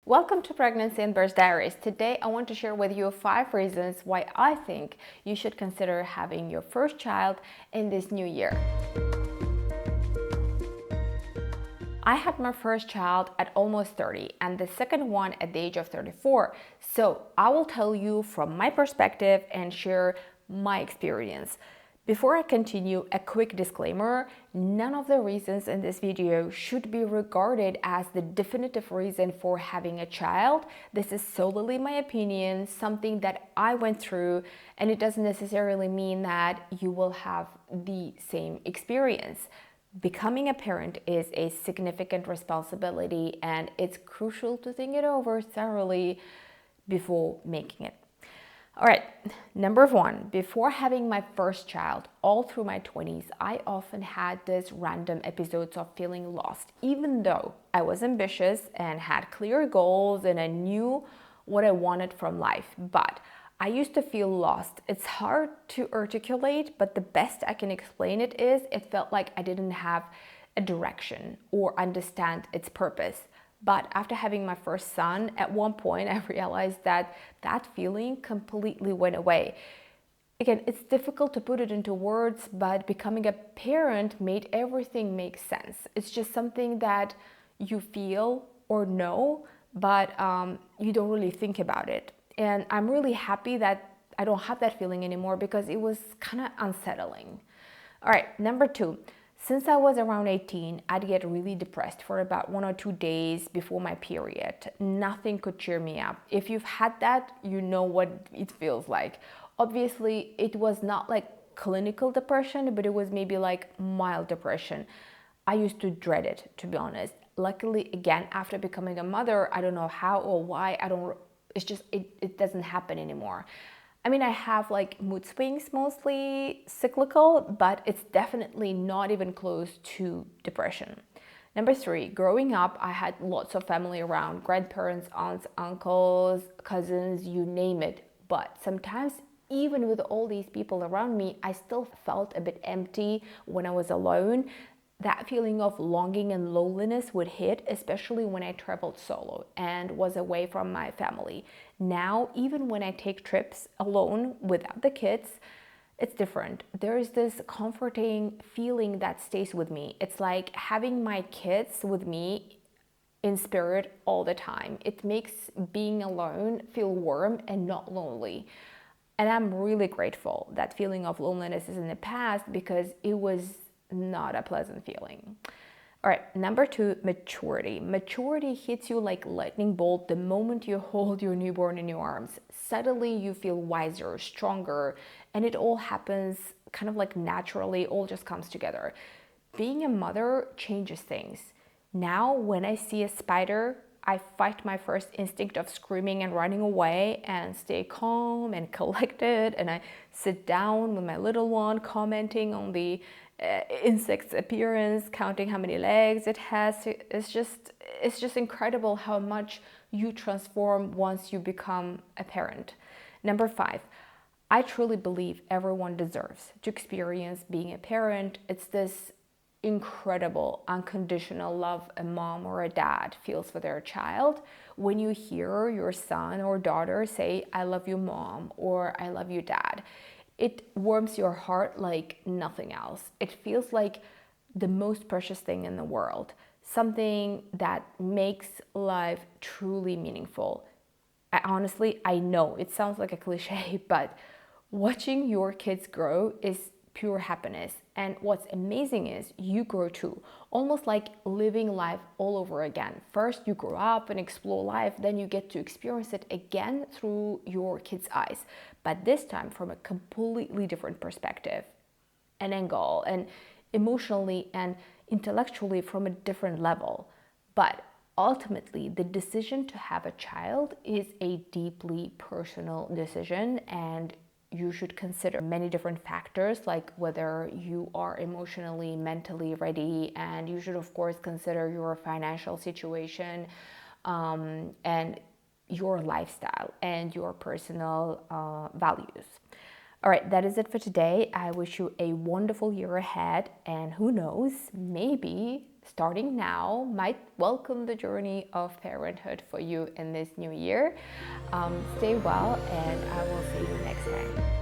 Welcome to Pregnancy and Birth Diaries. Today I want to share with you 5 reasons why I think you should consider having your first child in this new year. I had my first child at almost 30 and the second one at the age of 34. So I will tell you from my perspective and share my experience. Before I continue, a quick disclaimer: none of the reasons in this video should be regarded as the definitive reason for having a child. This is solely my opinion, something that I went through, and it doesn't necessarily mean that you will have the same experience. Becoming a parent is a significant responsibility, and it's crucial to think it over thoroughly before making it. All right, number 1, before having my first child, all through my 20s, I often had these random episodes of feeling lost, even though I was ambitious and had clear goals and I knew what I wanted from life. But I used to feel lost. It's hard to articulate, but the best I can explain it is it felt like I didn't have a direction or understand its purpose. But after having my first son, at one point I realized that that feeling completely went away. Again, it's difficult to put it into words, but becoming a parent made everything make sense. It's just something that you feel or know, but you don't really think about it. And I'm really happy that I don't have that feeling anymore because it was kind of unsettling. All right, number 2. Since I was around 18, I'd get really depressed for about 1 or 2 days before my period. Nothing could cheer me up. If you've had that, you know what it feels like. Obviously, it was not like clinical depression, but it was maybe like mild depression. I used to dread it, to be honest. Luckily, again, after becoming a mother, I don't know how or why, it doesn't happen anymore. I mean, I have like mood swings, mostly cyclical, but it's definitely not even close to depression. Number 3, growing up, I had lots of family around, grandparents, aunts, uncles, cousins, you name it. But sometimes, even with all these people around me, I still felt a bit empty when I was alone. That feeling of longing and loneliness would hit, especially when I traveled solo and was away from my family. Now, even when I take trips alone without the kids, it's different. There is this comforting feeling that stays with me. It's like having my kids with me in spirit all the time. It makes being alone feel warm and not lonely. And I'm really grateful that feeling of loneliness is in the past because it was not a pleasant feeling. All right, number 2, maturity. Maturity hits you like lightning bolt the moment you hold your newborn in your arms. Suddenly you feel wiser, stronger, and it all happens kind of like naturally, all just comes together. Being a mother changes things. Now, when I see a spider, I fight my first instinct of screaming and running away and stay calm and collected, and I sit down with my little one, commenting on the insect's appearance, counting how many legs it has. It's just incredible how much you transform once you become a parent. Number 5, I truly believe everyone deserves to experience being a parent. It's this incredible unconditional love a mom or a dad feels for their child. When you hear your son or daughter say, "I love you, mom," or "I love you, dad," it warms your heart like nothing else. It feels like the most precious thing in the world, something that makes life truly meaningful. I know it sounds like a cliche, but watching your kids grow is pure happiness. And what's amazing is you grow too, almost like living life all over again. First you grow up and explore life, then you get to experience it again through your kids' eyes, but this time from a completely different perspective, an angle, and emotionally and intellectually from a different level. But ultimately, the decision to have a child is a deeply personal decision, and you should consider many different factors, like whether you are emotionally, mentally ready, and you should, of course, consider your financial situation and your lifestyle and your personal values. All right, that is it for today. I wish you a wonderful year ahead, and who knows, maybe starting now might welcome the journey of parenthood for you in this new year. Stay well, and I will see you next time.